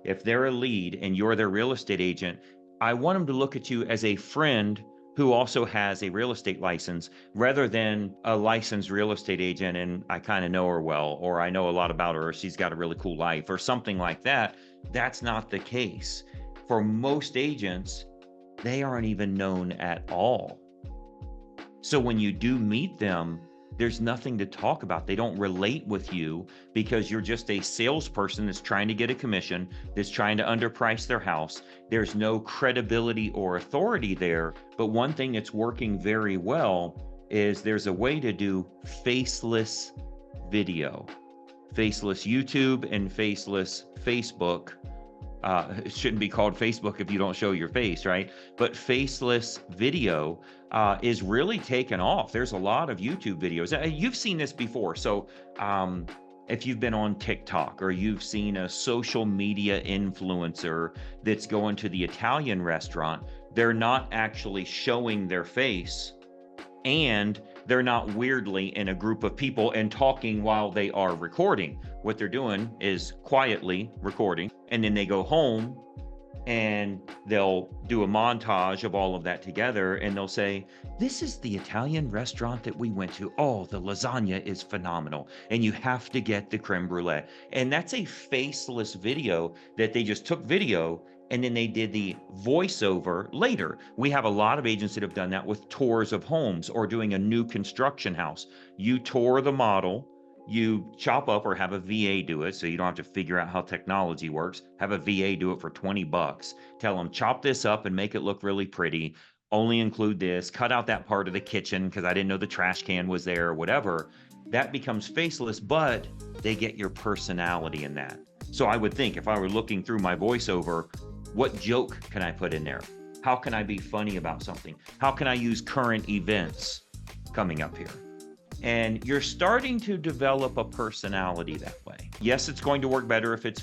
if they're a lead and you're their real estate agent, I want them to look at you as a friend who also has a real estate license rather than a licensed real estate agent and I kind of know her well, or I know a lot about her, or she's got a really cool life or something like that. That's not the case. For most agents, they aren't even known at all. So when you do meet them, there's nothing to talk about. They don't relate with you because you're just a salesperson that's trying to get a commission, that's trying to underprice their house. There's no credibility or authority there. But one thing that's working very well is there's a way to do faceless video, faceless YouTube and faceless Facebook. It shouldn't be called Facebook if you don't show your face, right? But faceless video is really taken off. There's a lot of YouTube videos. You've seen this before. So if you've been on TikTok or you've seen a social media influencer that's going to the Italian restaurant, they're not actually showing their face and they're not weirdly in a group of people and talking while they are recording. What they're doing is quietly recording, and then they go home and they'll do a montage of all of that together, and they'll say, this is the Italian restaurant that we went to. Oh, the lasagna is phenomenal, and you have to get the creme brulee. And that's a faceless video that they just took video and then they did the voiceover later. We have a lot of agents that have done that with tours of homes or doing a new construction house. You tour the model, you chop up or have a VA do it, so you don't have to figure out how technology works. Have a VA do it for 20 bucks. Tell them, chop this up and make it look really pretty. Only include this, cut out that part of the kitchen because I didn't know the trash can was there or whatever. That becomes faceless, but they get your personality in that. So I would think if I were looking through my voiceover, what joke can I put in there? How can I be funny about something? How can I use current events coming up here? And you're starting to develop a personality that way. Yes, it's going to work better if it's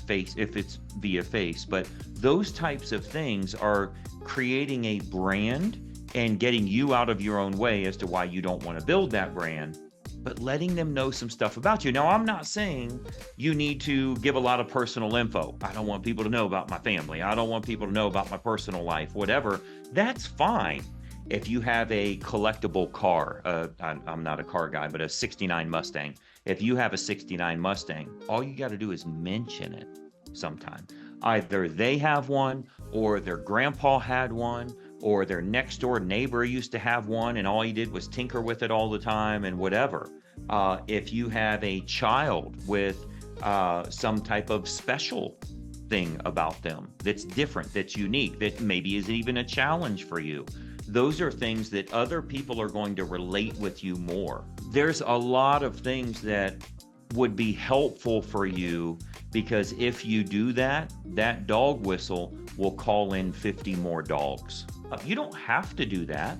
via face, but those types of things are creating a brand and getting you out of your own way as to why you don't want to build that brand, but letting them know some stuff about you. Now, I'm not saying you need to give a lot of personal info. I don't want people to know about my family. I don't want people to know about my personal life, whatever. That's fine. If you have a collectible car, I'm not a car guy, but a 69 Mustang. If you have a 69 Mustang, all you got to do is mention it sometime. Either they have one, or their grandpa had one, or their next door neighbor used to have one and all he did was tinker with it all the time and whatever. If you have a child with some type of special thing about them that's different, that's unique, that maybe is even a challenge for you, those are things that other people are going to relate with you more. There's a lot of things that would be helpful for you because if you do that, that dog whistle will call in 50 more dogs. You don't have to do that,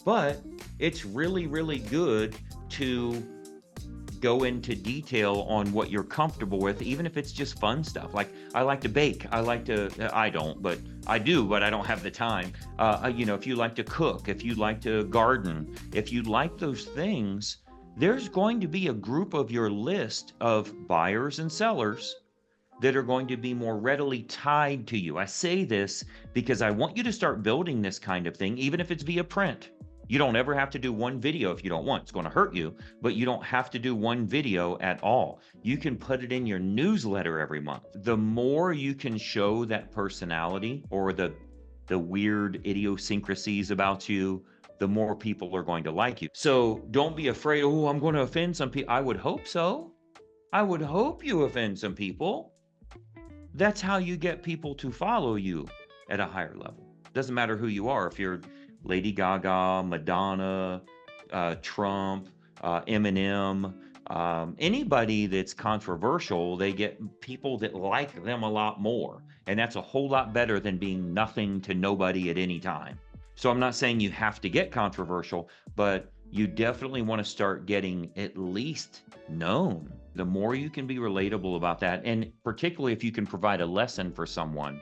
but it's really, really good to go into detail on what you're comfortable with, even if it's just fun stuff. Like, I like to bake. I don't, but I do, but I don't have the time. If you like to cook, if you like to garden, if you like those things, there's going to be a group of your list of buyers and sellers that are going to be more readily tied to you. I say this because I want you to start building this kind of thing, even if it's via print. You don't ever have to do one video if you don't want. It's going to hurt you, but you don't have to do one video at all. You can put it in your newsletter every month. The more you can show that personality or the weird idiosyncrasies about you, the more people are going to like you. So don't be afraid, oh, I'm going to offend some people. I would hope so. I would hope you offend some people. That's how you get people to follow you at a higher level. Doesn't matter who you are. If you're Lady Gaga, Madonna, Trump, Eminem, anybody that's controversial, they get people that like them a lot more. And that's a whole lot better than being nothing to nobody at any time. So I'm not saying you have to get controversial, but you definitely want to start getting at least known. The more you can be relatable about that, and particularly if you can provide a lesson for someone,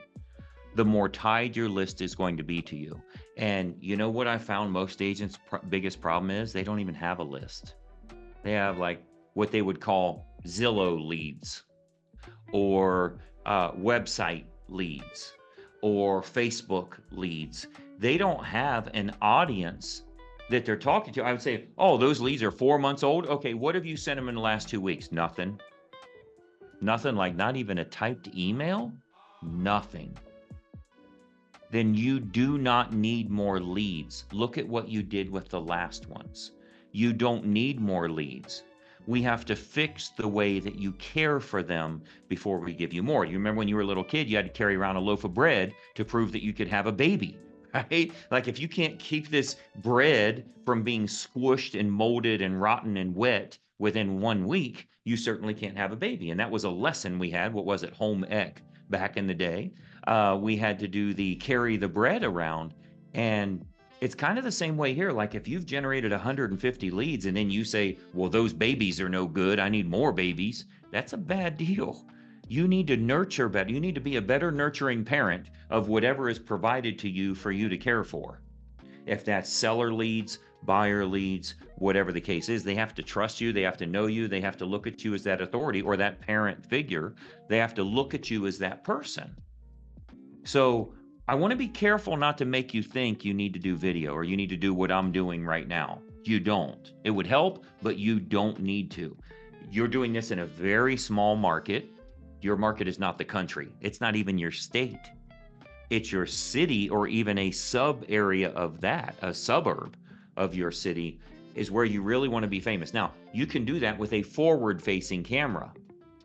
the more tied your list is going to be to you. And you know what I found most agents' biggest problem is? They don't even have a list. They have like what they would call Zillow leads or website leads or Facebook leads. They don't have an audience that they're talking to. I would say, oh, those leads are 4 months old. Okay, what have you sent them in the last 2 weeks? Nothing. Nothing, like not even a typed email? Nothing. Then you do not need more leads. Look at what you did with the last ones. You don't need more leads. We have to fix the way that you care for them before we give you more. You remember when you were a little kid, you had to carry around a loaf of bread to prove that you could have a baby, right? Like if you can't keep this bread from being squished and molded and rotten and wet within 1 week, you certainly can't have a baby. And that was a lesson we had. What was it? Home ec back in the day. We had to do the carry the bread around. And it's kind of the same way here. Like if you've generated 150 leads and then you say, well, those babies are no good, I need more babies. That's a bad deal. You need to nurture better. You need to be a better nurturing parent of whatever is provided to you for you to care for. If that's seller leads, buyer leads, whatever the case is, they have to trust you. They have to know you. They have to look at you as that authority or that parent figure. They have to look at you as that person. So I want to be careful not to make you think you need to do video or you need to do what I'm doing right now. You don't. It would help, but you don't need to. You're doing this in a very small market. Your market is not the country. It's not even your state. It's your city or even a sub area of that, a suburb of your city is where you really want to be famous. Now, you can do that with a forward-facing camera.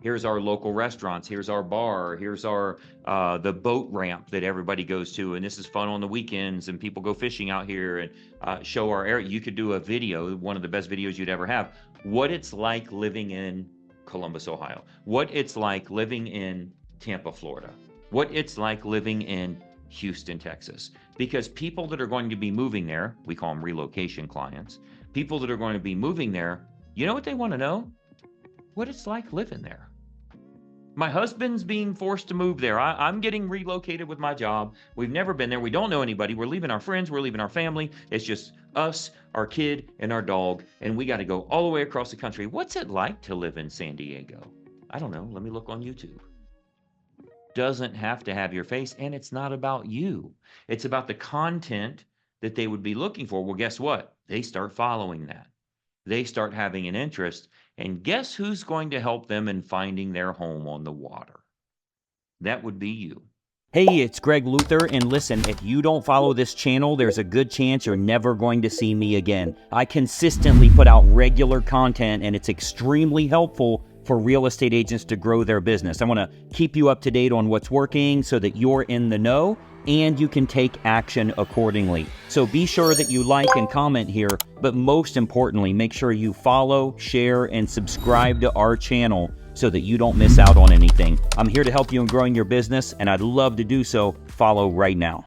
Here's our local restaurants. Here's our bar. Here's our the boat ramp that everybody goes to. And this is fun on the weekends. And people go fishing out here and show our area. You could do a video, one of the best videos you'd ever have, what it's like living in Columbus, Ohio. What it's like living in Tampa, Florida. What it's like living in Houston, Texas. Because people that are going to be moving there, we call them relocation clients, people that are going to be moving there, you know what they want to know? What it's like living there. My husband's being forced to move there. I'm getting relocated with my job. We've never been there. We don't know anybody. We're leaving our friends. We're leaving our family. It's just us, our kid, and our dog. And we got to go all the way across the country. What's it like to live in San Diego? I don't know. Let me look on YouTube. Doesn't have to have your face. And it's not about you. It's about the content that they would be looking for. Well, guess what? They start following that. They start having an interest. And guess who's going to help them in finding their home on the water? That would be you. Hey, it's Greg Luther, and listen, if you don't follow this channel, there's a good chance you're never going to see me again. I consistently put out regular content, and it's extremely helpful for real estate agents to grow their business. I want to keep you up to date on what's working so that you're in the know and you can take action accordingly. So be sure that you like and comment here, but most importantly, make sure you follow, share, and subscribe to our channel so that you don't miss out on anything. I'm here to help you in growing your business, and I'd love to do so. Follow right now.